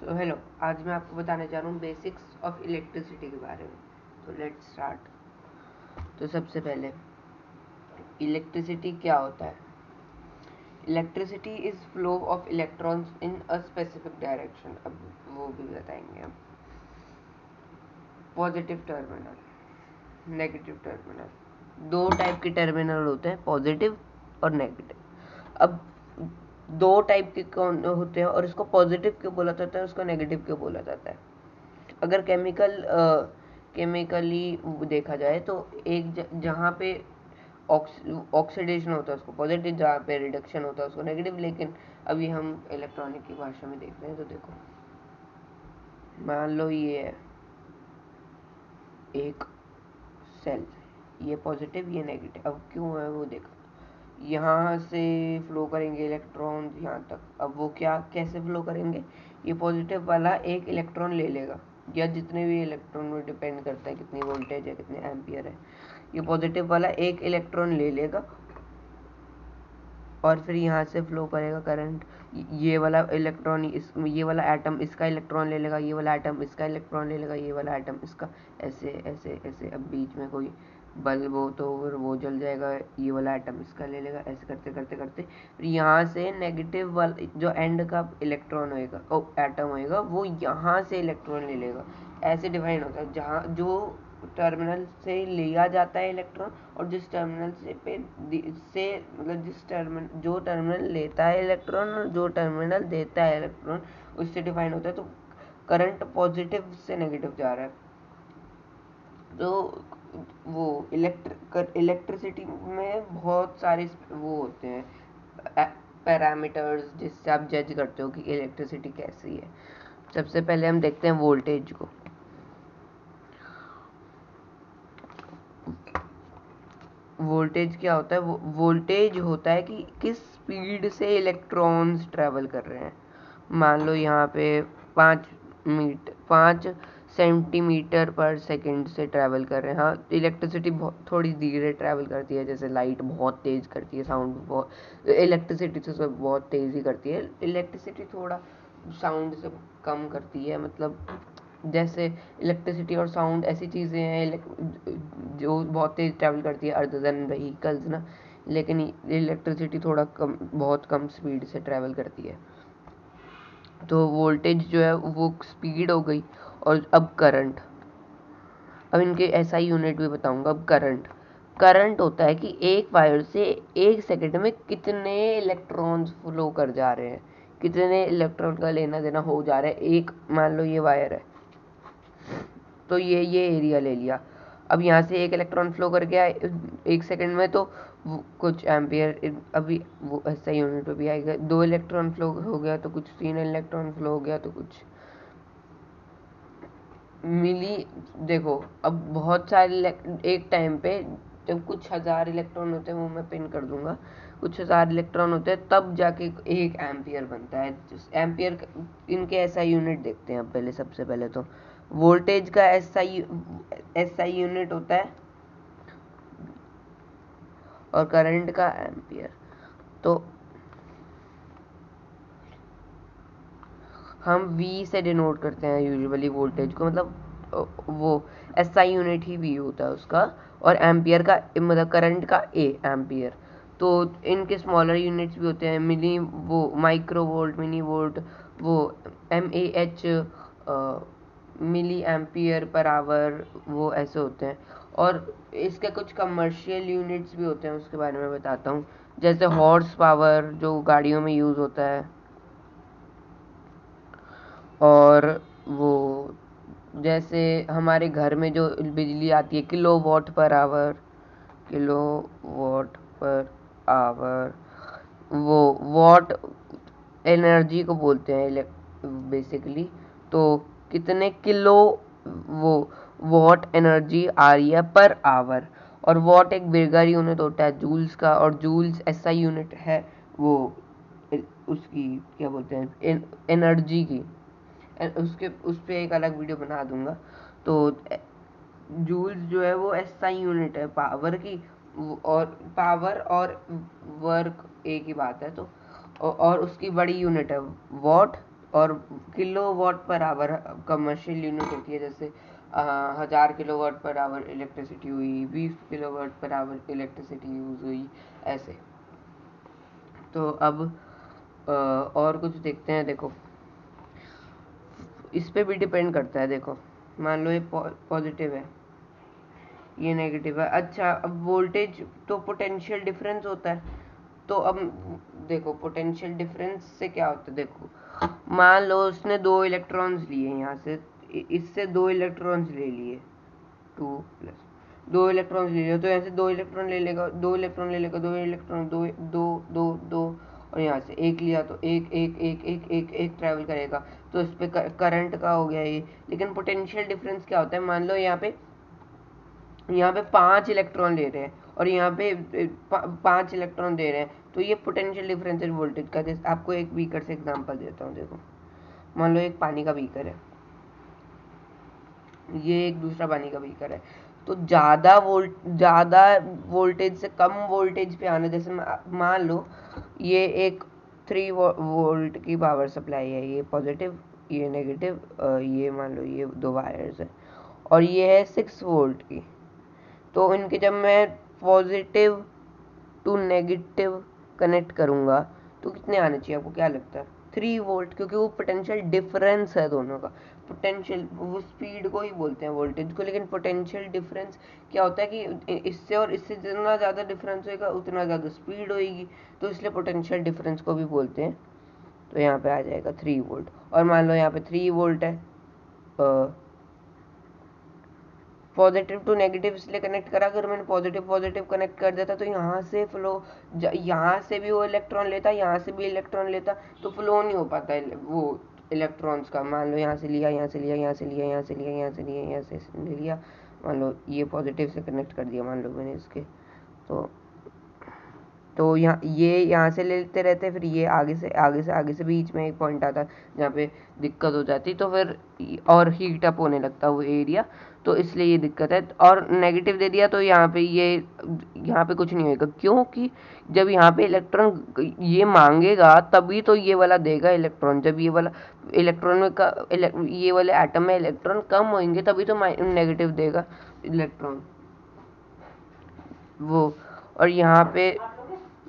So hello, आज मैं आपको बताने जा रहा हूँ बेसिक्स ऑफ इलेक्ट्रिसिटी के बारे में। तो लेट्स स्टार्ट। तो सबसे पहले इलेक्ट्रिसिटी क्या होता है? Electricity is flow of electrons in a specific direction. अब वो भी बताएंगे हम। पॉजिटिव टर्मिनल, नेगेटिव टर्मिनल, दो टाइप के टर्मिनल होते हैं, पॉजिटिव और नेगेटिव। अब दो टाइप के कौन होते हैं और इसको पॉजिटिव क्यों बोला जाता है, उसको नेगेटिव क्यों बोला जाता है? अगर केमिकली देखा जाए तो एक जहाँ पे ऑक्सीडेशन होता है उसको पॉजिटिव, जहाँ पे रिडक्शन होता है उसको नेगेटिव। लेकिन अभी हम इलेक्ट्रॉनिक की भाषा में देख रहे हैं। तो देखो, मान लो ये है एक सेल, ये पॉजिटिव ये नेगेटिव। अब क्यों है वो देखो, यहाँ से फ्लो करेंगे इलेक्ट्रॉन यहाँ तक। अब वो क्या कैसे फ्लो करेंगे? ये पॉजिटिव वाला एक इलेक्ट्रॉन ले लेगा, या जितने भी इलेक्ट्रॉन में डिपेंड करता है कितनी वोल्टेज है कितने एम्पियर है। ये पॉजिटिव वाला एक इलेक्ट्रॉन ले लेगा और फिर यहाँ से फ्लो करेगा करंट। ये वाला इलेक्ट्रॉन ये वाला एटम इसका इलेक्ट्रॉन ले लेगा, ये वाला एटम इसका इलेक्ट्रॉन ले लेगा, ये वाला एटम इसका। ऐसे ऐसे ऐसे। अब बीच में कोई बल्ब हो तो फिर वो जल जाएगा, ये वाला एटम इसका ले लेगा। ऐसे करते करते करते फिर यहाँ से नेगेटिव वाला जो एंड का इलेक्ट्रॉन होएगा ओ एटम होएगा, वो यहाँ से इलेक्ट्रॉन ले लेगा। ऐसे डिफाइन होता है जहाँ जो टर्मिनल से लिया जाता है इलेक्ट्रॉन, और जिस टर्मिनल से मतलब जो टर्मिनल लेता है इलेक्ट्रॉन और जो टर्मिनल देता है इलेक्ट्रॉन, उससे डिफाइन होता है। तो करंट पॉजिटिव से नेगेटिव जा रहा है। तो वो इलेक्ट्रिसिटी में बहुत सारे वो होते हैं पैरामीटर्स जिससे आप जज करते हो कि इलेक्ट्रिसिटी कैसी है। सबसे पहले हम देखते हैं वोल्टेज को। वोल्टेज क्या होता है? वोल्टेज होता है कि किस स्पीड से इलेक्ट्रॉन्स ट्रैवल कर रहे हैं। मान लो यहाँ पे 5 सेंटीमीटर पर सेकंड से ट्रैवल कर रहे हैं। हाँ, इलेक्ट्रिसिटी थोड़ी धीरे ट्रैवल करती है, जैसे लाइट बहुत तेज़ करती है, साउंड बहुत इलेक्ट्रिसिटी से बहुत तेज़ ही करती है। इलेक्ट्रिसिटी थोड़ा साउंड से कम करती है। मतलब जैसे इलेक्ट्रिसिटी और साउंड ऐसी चीज़ें हैं जो बहुत तेज़ ट्रैवल करती है अदर देन व्हीकल्स ना। लेकिन इलेक्ट्रिसिटी थोड़ा कम, बहुत कम स्पीड से ट्रैवल करती है। तो वोल्टेज जो है वो स्पीड हो गई। और अब करंट, अब इनके एसआई यूनिट भी बताऊंगा। अब करंट होता है कि एक वायर से एक सेकंड में कितने इलेक्ट्रॉन्स फ्लो कर जा रहे हैं, कितने इलेक्ट्रॉन का लेना देना हो जा रहा है। एक मान लो ये वायर है, तो ये एरिया ले लिया। अब यहाँ से एक इलेक्ट्रॉन फ्लो कर गया एक सेकंड में, तो कुछ एम्पियर। अभी वो ऐसा यूनिट पे भी आएगा। दो इलेक्ट्रॉन फ्लो हो गया तो कुछ, तीन इलेक्ट्रॉन फ्लो हो गया तो कुछ मिली। देखो, अब बहुत सारे एक टाइम पे जब कुछ हज़ार इलेक्ट्रॉन होते हैं, वो मैं पिन कर दूंगा, कुछ हज़ार इलेक्ट्रॉन होते हैं तब जाके एक एम्पियर बनता है। एम्पियर इनके ऐसा यूनिट देखते हैं। अब पहले सबसे पहले तो वोल्टेज का एसआई यूनिट होता है और करंट का एम्पियर। तो हम वी से डिनोट करते हैं यूजुअली वोल्टेज को। मतलब वो एसआई यूनिट ही वी होता है उसका। और एम्पियर का मतलब करंट का ए एम्पियर। तो इनके स्मॉलर यूनिट्स भी होते हैं, मिली वो माइक्रो वोल्ट, मिनी वोल्ट, वो M A H milliampere per hour, वो ऐसे होते हैं। और इसके कुछ कमर्शियल यूनिट्स भी होते हैं, उसके बारे में बताता हूँ। जैसे हॉर्स पावर जो गाड़ियों में यूज़ होता है, और वो जैसे हमारे घर में जो बिजली आती है, kilo watt per hour, kilo watt पर आवर। वो वॉट एनर्जी को बोलते हैं बेसिकली। तो कितने किलो वो वॉट एनर्जी आ रही है पर आवर। और वॉट एक बिगड़ यूनिट होता है जूल्स का, और जूल्स ऐसा यूनिट है वो उसकी क्या बोलते हैं एनर्जी की। उसके उस पर एक अलग वीडियो बना दूंगा। तो जूल्स जो है वो एसआई यूनिट है पावर की। और पावर और वर्क एक ही बात है। तो और उसकी बड़ी यूनिट है वॉट। और kilo watt per hour commercial unit होती है, जैसे 1000 kilo watt per hour electricity हुई, 20 kilo watt per hour electricity use हुई, ऐसे। तो अब और कुछ देखते हैं। देखो इस पे भी डिपेंड करता है। देखो मान लो ये पॉजिटिव है, ये नेगेटिव है। अच्छा, अब वोल्टेज तो पोटेंशियल डिफरेंस होता है। तो अब देखो पोटेंशियल डिफरेंस से क्या होता है। देखो मान लो उसने 2 इलेक्ट्रॉन्स लिए यहाँ से, इससे 2 इलेक्ट्रॉन्स ले लिए, 2 प्लस 2 इलेक्ट्रॉन्स ले लिए, तो यहाँ से 2 इलेक्ट्रॉन ले लेगा, 2 इलेक्ट्रॉन ले लेगा, 2 इलेक्ट्रॉन, दो दो दो दो, और यहाँ से एक लिया तो एक एक एक एक एक एक ट्रैवल करेगा। तो इस पे करंट का हो गया ये। लेकिन पोटेंशियल डिफरेंस क्या होता है, मान लो यहाँ पे 5 इलेक्ट्रॉन ले रहे हैं और यहाँ पे 5 इलेक्ट्रॉन दे रहे हैं, तो ये पोटेंशियल डिफरेंस है वोल्टेज का। जैसे आपको एक बीकर से एग्जांपल देता हूँ। देखो मान लो एक पानी का बीकर है, ये एक दूसरा पानी का बीकर है। तो ज़्यादा वोल्टेज से कम वोल्टेज पे आना, जैसे मान लो ये एक 3 वोल्ट की पावर सप्लाई है, ये पॉजिटिव ये नेगेटिव, ये मान लो ये 2 वायर्स है, और ये है 6 वोल्ट की। तो इनके जब मैं पॉजिटिव टू नेगेटिव कनेक्ट करूँगा तो कितने आने चाहिए, आपको क्या लगता है? 3 वोल्ट, क्योंकि वो पोटेंशियल डिफरेंस है दोनों का। पोटेंशियल वो स्पीड को ही बोलते हैं वोल्टेज को, लेकिन पोटेंशियल डिफरेंस क्या होता है कि इससे और इससे जितना ज़्यादा डिफरेंस होगा उतना ज़्यादा स्पीड होगी, तो इसलिए पोटेंशियल डिफरेंस को भी बोलते हैं। तो यहाँ पे आ जाएगा 3 वोल्ट। और मान लो यहाँ पे 3 वोल्ट है, पॉजिटिव टू नेगेटिव इसलिए कनेक्ट करा, अगर मैंने पॉजिटिव पॉजिटिव कनेक्ट कर देता तो यहाँ से फ्लो, यहाँ से भी वो इलेक्ट्रॉन लेता, यहाँ से भी इलेक्ट्रॉन लेता, तो फ्लो नहीं हो पाता है वो इलेक्ट्रॉन्स का। मान लो यहाँ से लिया, यहाँ से लिया, यहाँ से लिया, यहाँ से लिया, यहाँ से लिया, यहाँ से ले लिया, मान लो ये पॉजिटिव से कनेक्ट कर दिया मान लो मैंने इसके, तो यहाँ से लेते रहते, फिर ये आगे से बीच में एक पॉइंट आता जहाँ पे दिक्कत हो जाती, तो फिर और हीट अप होने लगता वो एरिया, तो इसलिए ये दिक्कत है। और नेगेटिव दे दिया तो यहाँ पे कुछ नहीं होगा, क्योंकि जब यहाँ पे इलेक्ट्रॉन ये मांगेगा तभी तो ये वाला देगा इलेक्ट्रॉन। जब ये वाला इलेक्ट्रॉन में ये वाले एटम में इलेक्ट्रॉन कम होंगे तभी तो नेगेटिव देगा इलेक्ट्रॉन वो। और यहाँ पे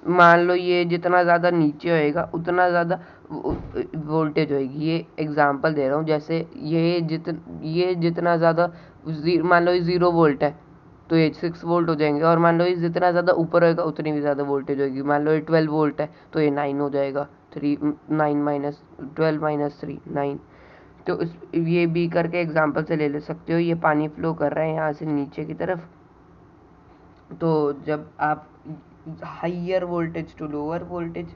मान लो ये जितना ज़्यादा नीचे होएगा उतना ज़्यादा वोल्टेज होएगी। ये एग्जांपल दे रहा हूँ, जैसे ये जितना ज़्यादा मान लो ये 0 वोल्ट है तो ये 6 वोल्ट हो जाएंगे, और मान लो ये जितना ज़्यादा ऊपर होएगा उतनी भी ज़्यादा वोल्टेज होगी। मान लो ये 12 वोल्ट है तो ये 9 हो जाएगा, 9 माइनस 12 माइनस 3 9। तो ये भी करके एग्जांपल से ले सकते हो। ये पानी फ्लो कर रहा है यहाँ से नीचे की तरफ, तो जब आप higher voltage to lower voltage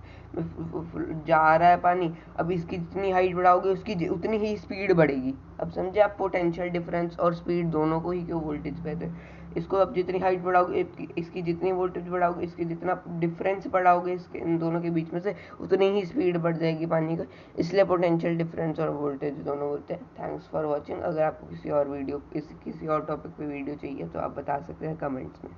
जा रहा है पानी, अब इसकी जितनी हाइट बढ़ाओगे उसकी उतनी ही स्पीड बढ़ेगी। अब समझे आप पोटेंशियल डिफरेंस और स्पीड दोनों को ही क्यों वोल्टेज कहते हैं। इसको अब जितनी हाइट बढ़ाओगे, इसकी जितनी वोल्टेज बढ़ाओगे, इसकी जितना डिफरेंस बढ़ाओगे इसके इन दोनों के बीच में से, उतनी ही स्पीड बढ़ जाएगी पानी का। इसलिए पोटेंशियल डिफरेंस और वोल्टेज दोनों बोलते हैं। Thanks for watching. अगर आपको किसी और टॉपिक पे वीडियो चाहिए तो आप बता सकते हैं कमेंट्स में।